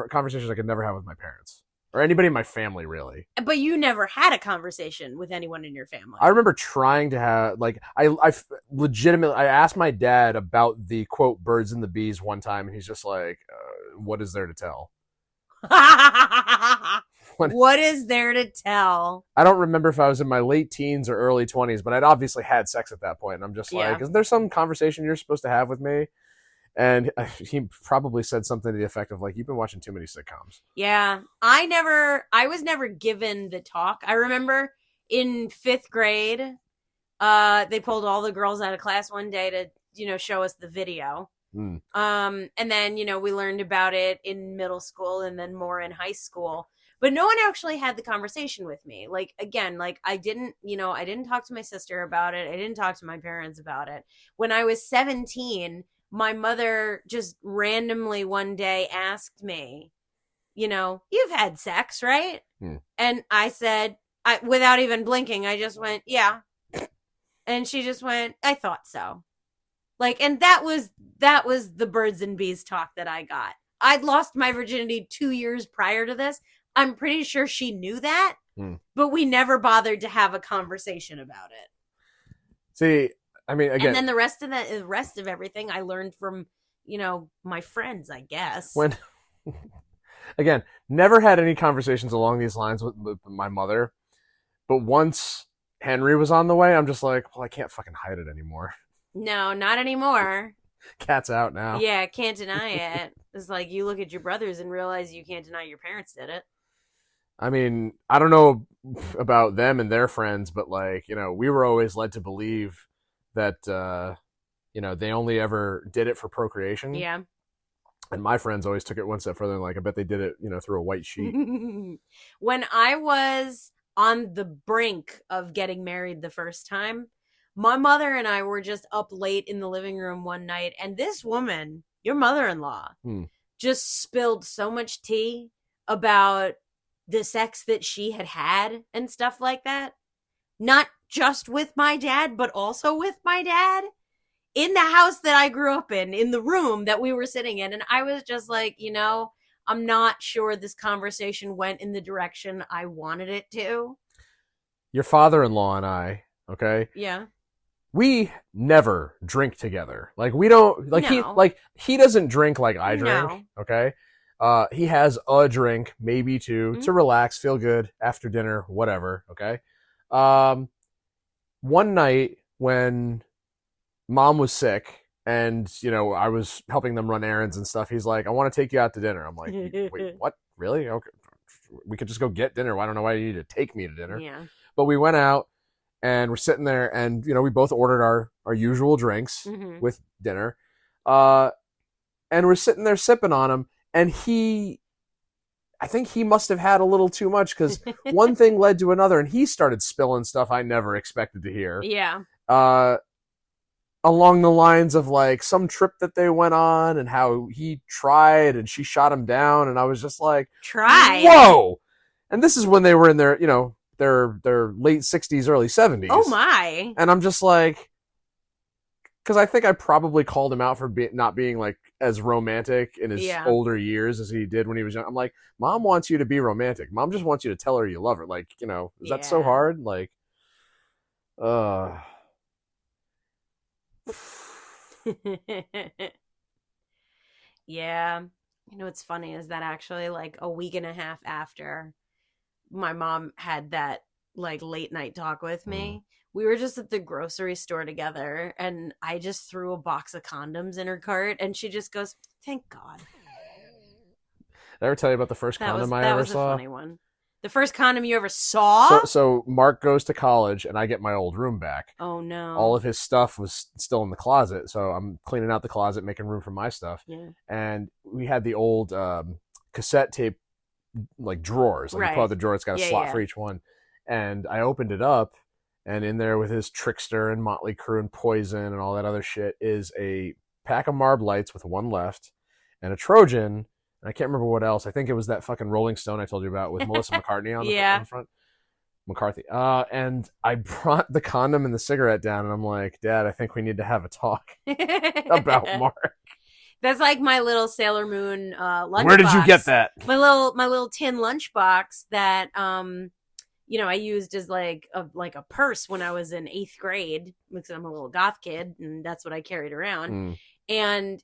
[SPEAKER 1] conversations I could never have with my parents. Or anybody in my family, really.
[SPEAKER 2] But you never had a conversation with anyone in your family.
[SPEAKER 1] I remember trying to have, like, I legitimately, I asked my dad about the, quote, birds and the bees one time, and he's just like, what is there to tell?
[SPEAKER 2] What is there to tell?
[SPEAKER 1] I don't remember if I was in my late teens or early 20s, but I'd obviously had sex at that point, and I'm just like, isn't there some conversation you're supposed to have with me? And he probably said something to the effect of, like, you've been watching too many sitcoms.
[SPEAKER 2] Yeah. I was never given the talk. I remember in 5th grade, they pulled all the girls out of class one day to, show us the video. And then, we learned about it in middle school and then more in high school. But no one actually had the conversation with me. Like, again, like I didn't talk to my sister about it. I didn't talk to my parents about it. When I was 17, my mother just randomly one day asked me, you've had sex, right? And I said, without even blinking, I just went, yeah. And she just went, I thought so. Like, and that was the birds and bees talk that I got. I'd lost my virginity 2 years prior to this. I'm pretty sure she knew that, but we never bothered to have a conversation about it.
[SPEAKER 1] See, I mean, again,
[SPEAKER 2] and then the rest of everything I learned from, my friends, I guess.
[SPEAKER 1] Again, never had any conversations along these lines with my mother, but once Henry was on the way, I'm just like, well, I can't fucking hide it anymore.
[SPEAKER 2] No, not anymore.
[SPEAKER 1] Cat's out now.
[SPEAKER 2] Yeah, can't deny it. It's like you look at your brothers and realize you can't deny your parents did it.
[SPEAKER 1] I mean, I don't know about them and their friends, but like, we were always led to believe that, they only ever did it for procreation.
[SPEAKER 2] Yeah.
[SPEAKER 1] And my friends always took it one step further. Like, I bet they did it, through a white sheet.
[SPEAKER 2] When I was on the brink of getting married the first time, my mother and I were just up late in the living room one night, and this woman, your mother-in-law, just spilled so much tea about the sex that she had and stuff like that. Not just with my dad, but also with my dad in the house that I grew up in the room that we were sitting in. And I was just like, I'm not sure this conversation went in the direction I wanted it to.
[SPEAKER 1] Your father-in-law and I, okay?
[SPEAKER 2] Yeah.
[SPEAKER 1] We never drink together. Like, we don't, like,
[SPEAKER 2] No.
[SPEAKER 1] he doesn't drink like I drink,
[SPEAKER 2] No.
[SPEAKER 1] okay? He has a drink, maybe two, to relax, feel good after dinner, whatever, okay? One night when Mom was sick and, I was helping them run errands and stuff, he's like, I want to take you out to dinner. I'm like, wait, what? Really? Okay. We could just go get dinner. I don't know why you need to take me to dinner.
[SPEAKER 2] Yeah.
[SPEAKER 1] But we went out and we're sitting there and, we both ordered our usual drinks with dinner. And we're sitting there sipping on them. And I think he must have had a little too much because one thing led to another, and he started spilling stuff I never expected to hear.
[SPEAKER 2] Yeah.
[SPEAKER 1] Along the lines of like some trip that they went on and how he tried and she shot him down, and I was just like,
[SPEAKER 2] "Try?
[SPEAKER 1] Whoa!" And this is when they were in their, their late 60s, early 70s.
[SPEAKER 2] Oh my!
[SPEAKER 1] And I'm just like, because I think I probably called him out for not being like as romantic in his older years as he did when he was young. I'm like, Mom wants you to be romantic. Mom just wants you to tell her you love her. Like, is that so hard? Like,
[SPEAKER 2] yeah. What's funny is that actually like a week and a half after my mom had that like late night talk with me. We were just at the grocery store together, and I just threw a box of condoms in her cart, and she just goes, "Thank God."
[SPEAKER 1] Did I ever tell you about the first condom I ever saw?
[SPEAKER 2] That was a funny one. The first condom you ever saw?
[SPEAKER 1] So Mark goes to college, and I get my old room back.
[SPEAKER 2] Oh, no.
[SPEAKER 1] All of his stuff was still in the closet, so I'm cleaning out the closet, making room for my stuff.
[SPEAKER 2] Yeah.
[SPEAKER 1] And we had the old cassette tape, like, drawers. Like, you pull out the drawer, it's got a slot for each one. And I opened it up, and in there with his Trickster and Motley Crue and Poison and all that other shit is a pack of Marb Lights with one left, and a Trojan. I can't remember what else. I think it was that fucking Rolling Stone I told you about with Melissa McCartney on the front. McCarthy. And I brought the condom and the cigarette down, and I'm like, Dad, I think we need to have a talk about Mark.
[SPEAKER 2] That's like my little Sailor Moon lunchbox.
[SPEAKER 1] Where did you get that?
[SPEAKER 2] My little tin lunchbox that I used as like a purse when I was in 8th grade because I'm a little goth kid, and that's what I carried around. And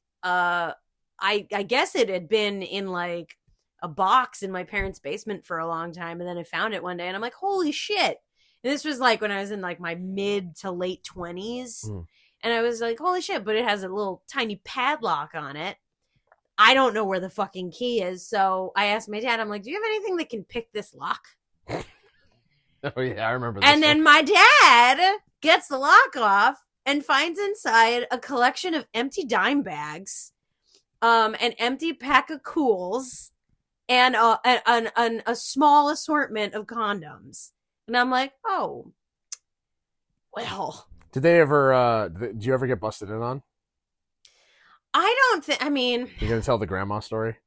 [SPEAKER 2] I guess it had been in like a box in my parents' basement for a long time. And then I found it one day and I'm like, holy shit. And this was like when I was in like my mid to late 20s. And I was like, holy shit. But it has a little tiny padlock on it. I don't know where the fucking key is. So I asked my dad, I'm like, do you have anything that can pick this lock?
[SPEAKER 1] Oh, yeah, I remember that.
[SPEAKER 2] And then my dad gets the lock off and finds inside a collection of empty dime bags. An empty pack of Cools, and a small assortment of condoms. And I'm like, oh, well.
[SPEAKER 1] Did you ever get busted in on?
[SPEAKER 2] I don't think, I mean.
[SPEAKER 1] You gonna tell the grandma story?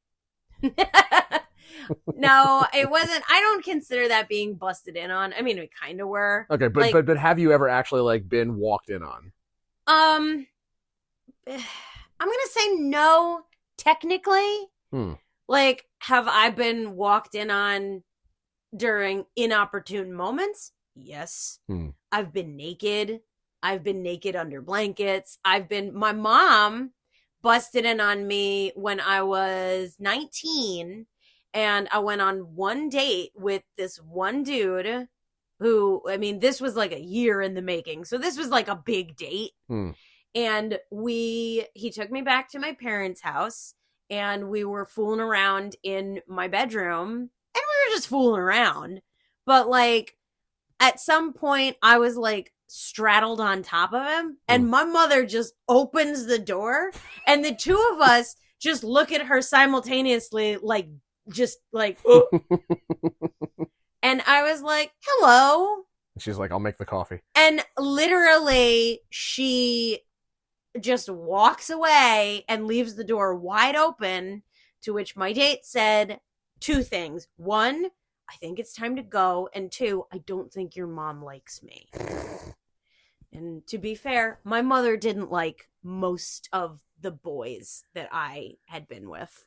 [SPEAKER 2] No, it wasn't. I don't consider that being busted in on. I mean, we kind of were.
[SPEAKER 1] Okay, but, like, but have you ever actually like been walked in on?
[SPEAKER 2] I'm going to say no, technically. Like, have I been walked in on during inopportune moments? Yes. I've been naked. I've been naked under blankets. My mom busted in on me when I was 19, and I went on one date with this one dude who, I mean, this was like a year in the making. So this was like a big date. And he took me back to my parents' house, and we were fooling around in my bedroom, and we were just fooling around. But like at some point I was like straddled on top of him, and my mother just opens the door, and the two of us just look at her simultaneously, like, just like, and I was like, hello.
[SPEAKER 1] She's like, I'll make the coffee.
[SPEAKER 2] And literally she just walks away and leaves the door wide open, to which my date said 2 things. 1, I think it's time to go. And 2, I don't think your mom likes me. And to be fair, my mother didn't like most of the boys that I had been with.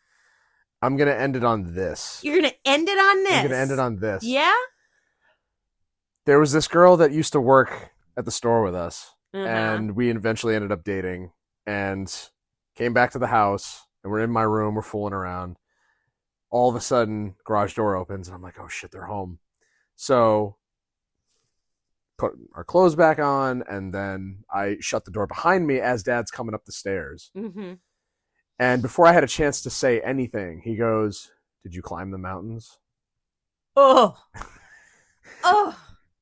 [SPEAKER 1] I'm going to end it on this.
[SPEAKER 2] You're going to end it on this?
[SPEAKER 1] I'm going to end it on this.
[SPEAKER 2] Yeah?
[SPEAKER 1] There was this girl that used to work at the store with us. And we eventually ended up dating, and came back to the house, and we're in my room, we're fooling around. All of a sudden, garage door opens, and I'm like, oh shit, they're home. So, put our clothes back on, and then I shut the door behind me as Dad's coming up the stairs. And before I had a chance to say anything, he goes, did you climb the mountains?
[SPEAKER 2] Oh.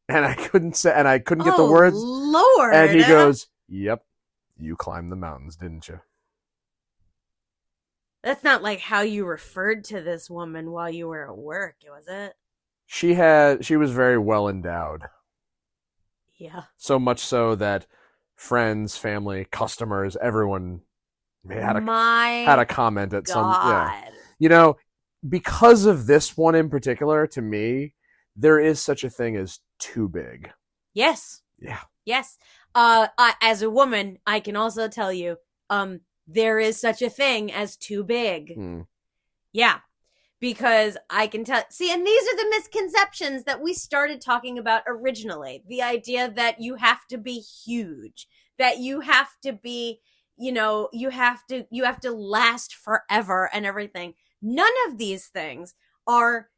[SPEAKER 1] And I couldn't get the words.
[SPEAKER 2] Lord.
[SPEAKER 1] And he goes, yep, you climbed the mountains, didn't you?
[SPEAKER 2] That's not like how you referred to this woman while you were at work, was it?
[SPEAKER 1] She was very well endowed.
[SPEAKER 2] Yeah. So
[SPEAKER 1] much so that friends, family, customers, everyone had a comment at some. Yeah. Because of this one in particular, to me, there is such a thing as too big.
[SPEAKER 2] Yes.
[SPEAKER 1] Yeah.
[SPEAKER 2] Yes. As a woman, I can also tell you, there is such a thing as too big. Yeah. Because I can tell. See, and these are the misconceptions that we started talking about originally. The idea that you have to be huge, that you have to be, you have to last forever and everything. None of these things are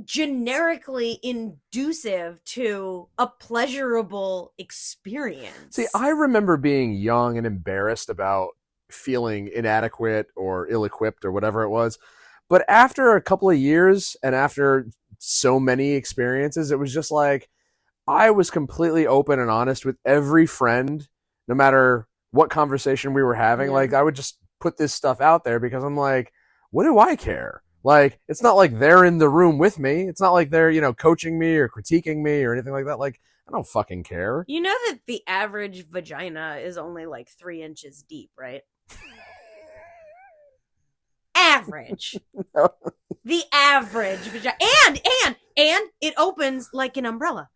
[SPEAKER 2] generically inducive to a pleasurable experience.
[SPEAKER 1] See, I remember being young and embarrassed about feeling inadequate or ill-equipped or whatever it was. But after a couple of years and after so many experiences, it was just like I was completely open and honest with every friend, no matter what conversation we were having. Yeah. Like, I would just put this stuff out there because I'm like, what do I care? Like, it's not like they're in the room with me. It's not like they're, coaching me or critiquing me or anything like that. Like, I don't fucking care.
[SPEAKER 2] You know that the average vagina is only like 3 inches deep, right? Average. No. The average vagina. And it opens like an umbrella.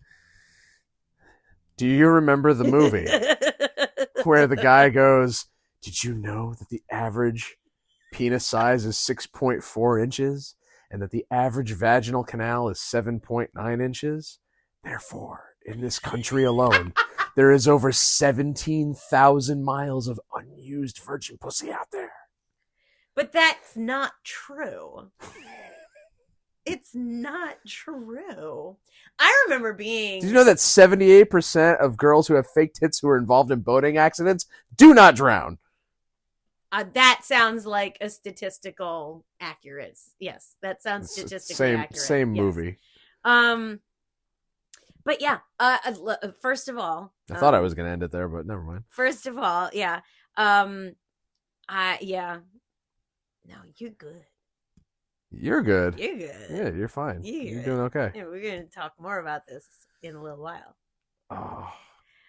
[SPEAKER 1] Do you remember the movie where the guy goes, did you know that the average penis size is 6.4 inches and that the average vaginal canal is 7.9 inches? Therefore, in this country alone, there is over 17,000 miles of unused virgin pussy out there.
[SPEAKER 2] But that's not true. It's not true. I remember being...
[SPEAKER 1] Did you know that 78% of girls who have fake tits who are involved in boating accidents do not drown?
[SPEAKER 2] That sounds like a statistical accurate. Yes, that sounds statistically accurate.
[SPEAKER 1] Same movie.
[SPEAKER 2] But yeah, first of all...
[SPEAKER 1] I thought I was going to end it there, but never mind.
[SPEAKER 2] First of all, yeah. Yeah. No, you're good.
[SPEAKER 1] You're good.
[SPEAKER 2] You're good.
[SPEAKER 1] Yeah, you're fine. You're doing okay.
[SPEAKER 2] Yeah, we're going to talk more about this in a little while.
[SPEAKER 1] Oh.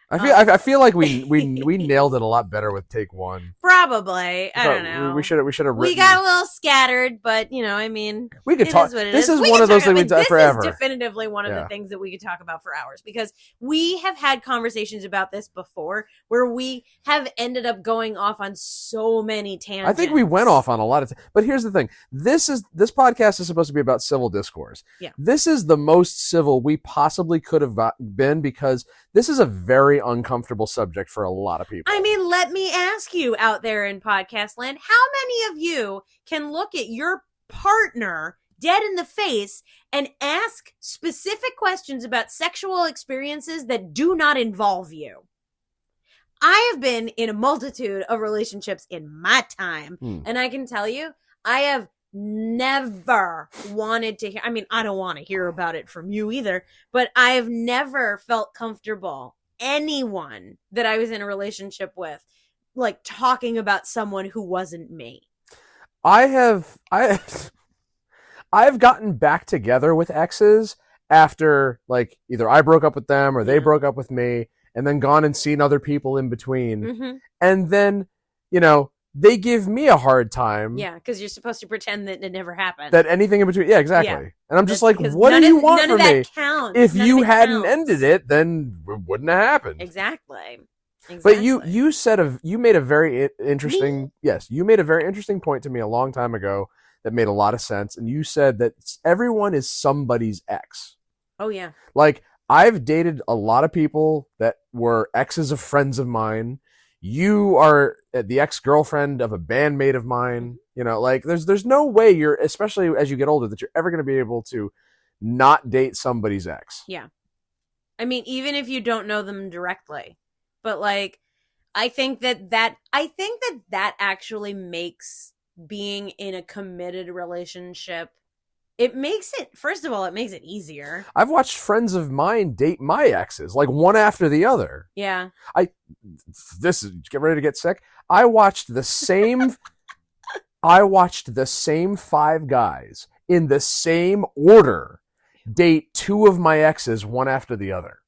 [SPEAKER 1] I feel like we nailed it a lot better with take one.
[SPEAKER 2] Probably. I don't know.
[SPEAKER 1] We should have written.
[SPEAKER 2] We got a little scattered, but I mean,
[SPEAKER 1] we could talk. This is one of those things we talk forever.
[SPEAKER 2] This is definitively one of the things that we could talk about for hours because we have had conversations about this before where we have ended up going off on so many tangents.
[SPEAKER 1] I think we went off on a lot of but here's the thing. This podcast is supposed to be about civil discourse.
[SPEAKER 2] Yeah.
[SPEAKER 1] This is the most civil we possibly could have been because this is a very uncomfortable subject for a lot of people.
[SPEAKER 2] I mean, let me ask you out there in podcast land, how many of you can look at your partner dead in the face and ask specific questions about sexual experiences that do not involve you? I have been in a multitude of relationships in my time, and I can tell you, I have never wanted to hear, I mean, I don't want to hear about it from you either, but I've never felt comfortable anyone that I was in a relationship with, like talking about someone who wasn't me.
[SPEAKER 1] I've gotten back together with exes after like either I broke up with them or they broke up with me and then gone and seen other people in between. Mm-hmm. And then, they give me a hard time.
[SPEAKER 2] Yeah, because you're supposed to pretend that it never happened.
[SPEAKER 1] That anything in between. Yeah, exactly. Yeah. And I'm just like, what do you want from me?
[SPEAKER 2] Counts.
[SPEAKER 1] If you hadn't ended it, then it wouldn't have happened.
[SPEAKER 2] Exactly.
[SPEAKER 1] But you made a very interesting you made a very interesting point to me a long time ago that made a lot of sense. And you said that everyone is somebody's ex.
[SPEAKER 2] Oh yeah. Like
[SPEAKER 1] I've dated a lot of people that were exes of friends of mine. You are the ex-girlfriend of a bandmate of mine. Like there's no way especially as you get older, that you're ever going to be able to not date somebody's ex.
[SPEAKER 2] Yeah. I mean, even if you don't know them directly, but like, I think that actually makes being in a committed relationship, first of all, it makes it easier.
[SPEAKER 1] I've watched friends of mine date my exes, like one after the other.
[SPEAKER 2] Yeah.
[SPEAKER 1] Get ready to get sick. I watched the same 5 guys in the same order date 2 of my exes one after the other.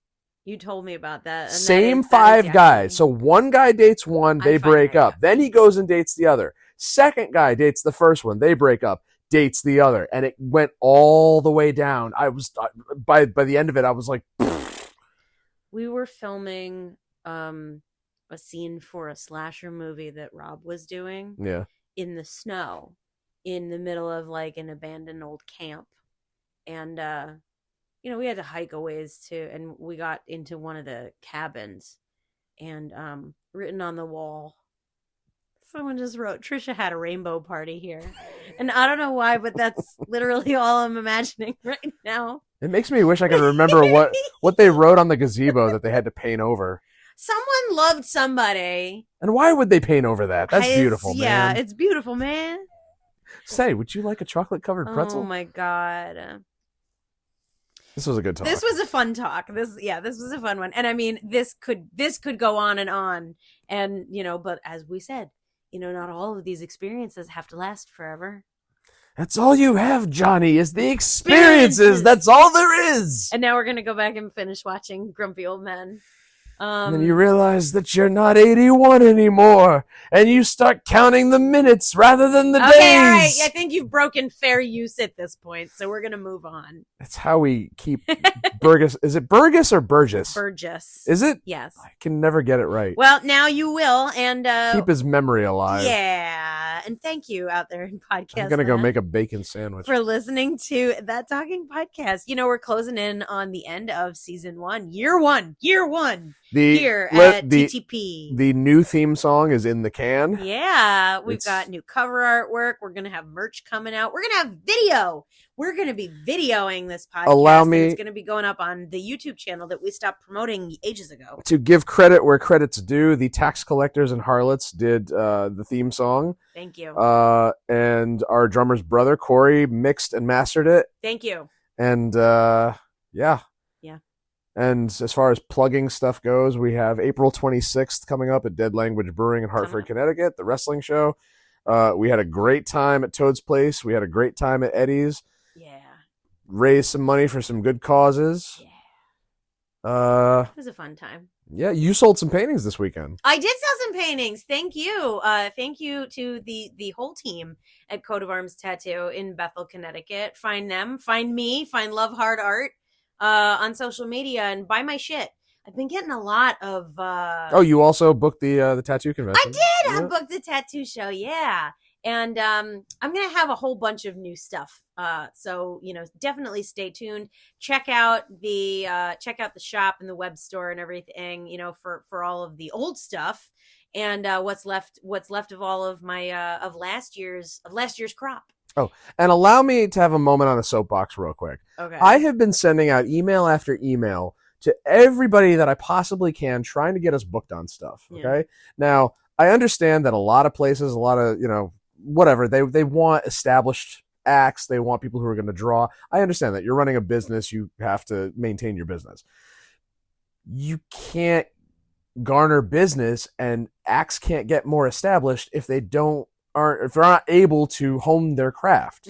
[SPEAKER 2] You told me about that.
[SPEAKER 1] Same 5 guys. So one guy dates one, they break up. Then he goes and dates the other. Second guy dates the first one, they break up. Dates the other, and it went all the way down. I was by the end of it, I was like, pfft.
[SPEAKER 2] We were filming a scene for a slasher movie that Rob was doing.
[SPEAKER 1] Yeah,
[SPEAKER 2] in the snow, in the middle of like an abandoned old camp, and we had to hike a ways and we got into one of the cabins, and written on the wall, Someone just wrote, Trisha had a rainbow party here. And I don't know why, but that's literally all I'm imagining right now.
[SPEAKER 1] It makes me wish I could remember what they wrote on the gazebo that they had to paint over.
[SPEAKER 2] Someone loved somebody.
[SPEAKER 1] And why would they paint over that? That's beautiful, man.
[SPEAKER 2] Yeah, it's beautiful, man.
[SPEAKER 1] Say, would you like a chocolate-covered pretzel?
[SPEAKER 2] Oh, my God.
[SPEAKER 1] This was a good talk.
[SPEAKER 2] This was a fun talk. This was a fun one. And I mean, this could go on. And, but as we said, not all of these experiences have to last forever.
[SPEAKER 1] That's all you have, Johnny, is the experiences. That's all there is.
[SPEAKER 2] And now we're going to go back and finish watching Grumpy Old Men.
[SPEAKER 1] And then you realize that you're not 81 anymore, and you start counting the minutes rather than the days.
[SPEAKER 2] All right. I think you've broken fair use at this point, so we're gonna move on.
[SPEAKER 1] That's how we keep Burgess. Is it Burgess or Burgess?
[SPEAKER 2] Burgess.
[SPEAKER 1] Is it?
[SPEAKER 2] Yes.
[SPEAKER 1] I can never get it right.
[SPEAKER 2] Well, now you will, and
[SPEAKER 1] keep his memory alive.
[SPEAKER 2] Yeah, and thank you out there in podcast.
[SPEAKER 1] I'm gonna go make a bacon sandwich
[SPEAKER 2] for listening to That Talking Podcast. We're closing in on the end of season 1, year one. Here at TTP.
[SPEAKER 1] The new theme song is in the can.
[SPEAKER 2] Yeah, we've got new cover artwork. We're going to have merch coming out. We're going to have video. We're going to be videoing this podcast. It's going to be going up on the YouTube channel that we stopped promoting ages ago.
[SPEAKER 1] To give credit where credit's due, the Tax Collectors and Harlots did the theme song.
[SPEAKER 2] Thank you.
[SPEAKER 1] And our drummer's brother, Corey, mixed and mastered it.
[SPEAKER 2] Thank you.
[SPEAKER 1] And yeah. And as far as plugging stuff goes, we have April 26th coming up at Dead Language Brewing in Hartford, Connecticut, the wrestling show. We had a great time at Toad's Place. We had a great time at Eddie's.
[SPEAKER 2] Yeah.
[SPEAKER 1] Raised some money for some good causes.
[SPEAKER 2] Yeah. It was a fun time.
[SPEAKER 1] Yeah, you sold some paintings this weekend.
[SPEAKER 2] I did sell some paintings. Thank you. Thank you to the whole team at Coat of Arms Tattoo in Bethel, Connecticut. Find them. Find me. Find Love Hard Art. On social media and buy my shit. I've been getting a lot of
[SPEAKER 1] Oh, you also booked the tattoo convention.
[SPEAKER 2] I did. Yeah. I booked the tattoo show, yeah. And I'm gonna have a whole bunch of new stuff. So definitely stay tuned. Check out the shop and the web store and everything, for all of the old stuff and what's left of all of my of last year's crop.
[SPEAKER 1] Oh, and allow me to have a moment on a soapbox real quick.
[SPEAKER 2] Okay.
[SPEAKER 1] I have been sending out email after email to everybody that I possibly can, trying to get us booked on stuff. Okay. Yeah. Now, I understand that a lot of places, a lot of, whatever, they want established acts. They want people who are going to draw. I understand that. You're running a business. You have to maintain your business. You can't garner business, and acts can't get more established if they're not able to hone their craft.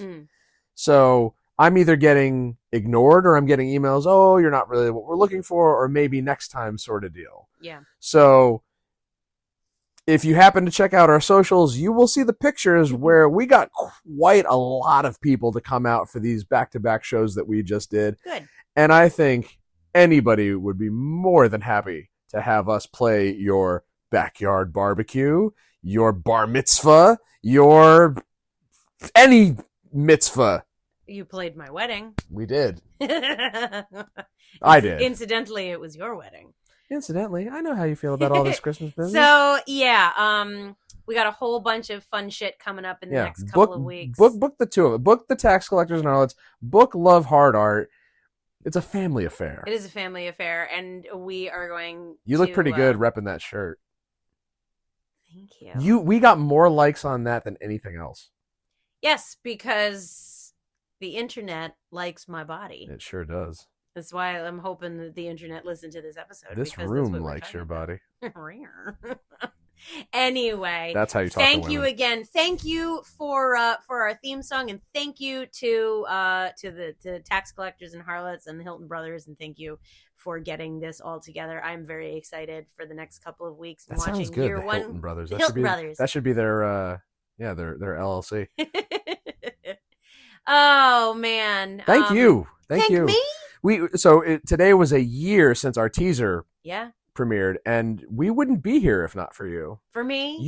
[SPEAKER 1] So I'm either getting ignored or I'm getting emails, oh, you're not really what we're looking for, or maybe next time sort of deal.
[SPEAKER 2] Yeah.
[SPEAKER 1] So if you happen to check out our socials, you will see the pictures where we got quite a lot of people to come out for these back-to-back shows that we just did.
[SPEAKER 2] Good.
[SPEAKER 1] And I think anybody would be more than happy to have us play your backyard barbecue, your bar mitzvah, your any mitzvah.
[SPEAKER 2] You played my wedding.
[SPEAKER 1] We did. I did.
[SPEAKER 2] Incidentally, it was your wedding.
[SPEAKER 1] Incidentally, I know how you feel about all this Christmas business.
[SPEAKER 2] So, yeah, we got a whole bunch of fun shit coming up in the next couple of weeks.
[SPEAKER 1] Book the two of it. Book the Tax Collectors and Harlots. Book Love Hard Art. It's a family affair.
[SPEAKER 2] It is a family affair, and we are going
[SPEAKER 1] You look pretty good repping that shirt.
[SPEAKER 2] Thank you.
[SPEAKER 1] We got more likes on that than anything else.
[SPEAKER 2] Yes, because the internet likes my body.
[SPEAKER 1] It sure does.
[SPEAKER 2] That's why I'm hoping that the internet listened to this episode.
[SPEAKER 1] This room likes your body.
[SPEAKER 2] Anyway,
[SPEAKER 1] that's how you talk.
[SPEAKER 2] Thank you again. Thank you for our theme song, and thank you to the Tax Collectors and Harlots and the Hilton Brothers, and thank you for getting this all together. I'm very excited for the next couple of weeks.
[SPEAKER 1] That sounds good. The Hilton Brothers. That should be their LLC.
[SPEAKER 2] Oh man!
[SPEAKER 1] Thank you. Thank you.
[SPEAKER 2] Me?
[SPEAKER 1] Today was a year since our teaser.
[SPEAKER 2] Yeah.
[SPEAKER 1] Premiered, and we wouldn't be here if not for you.
[SPEAKER 2] For me?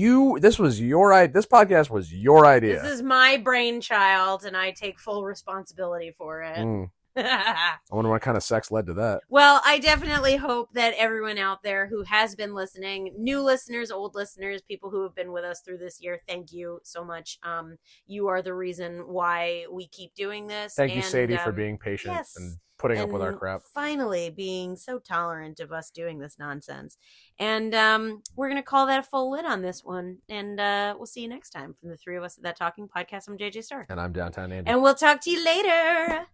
[SPEAKER 1] This was your idea. This podcast was your idea.
[SPEAKER 2] This is my brainchild, and I take full responsibility for it.
[SPEAKER 1] I wonder what kind of sex led to that.
[SPEAKER 2] Well, I definitely hope that everyone out there who has been listening, new listeners, old listeners, people who have been with us through this year, thank you so much. You are the reason why we keep doing this.
[SPEAKER 1] Thank you, Sadie, for being patient and putting up with our crap.
[SPEAKER 2] Finally being so tolerant of us doing this nonsense. And we're going to call that a full lid on this one. And we'll see you next time from the three of us at That Talking Podcast. I'm JJ Starr.
[SPEAKER 1] And I'm Downtown Andy.
[SPEAKER 2] And we'll talk to you later.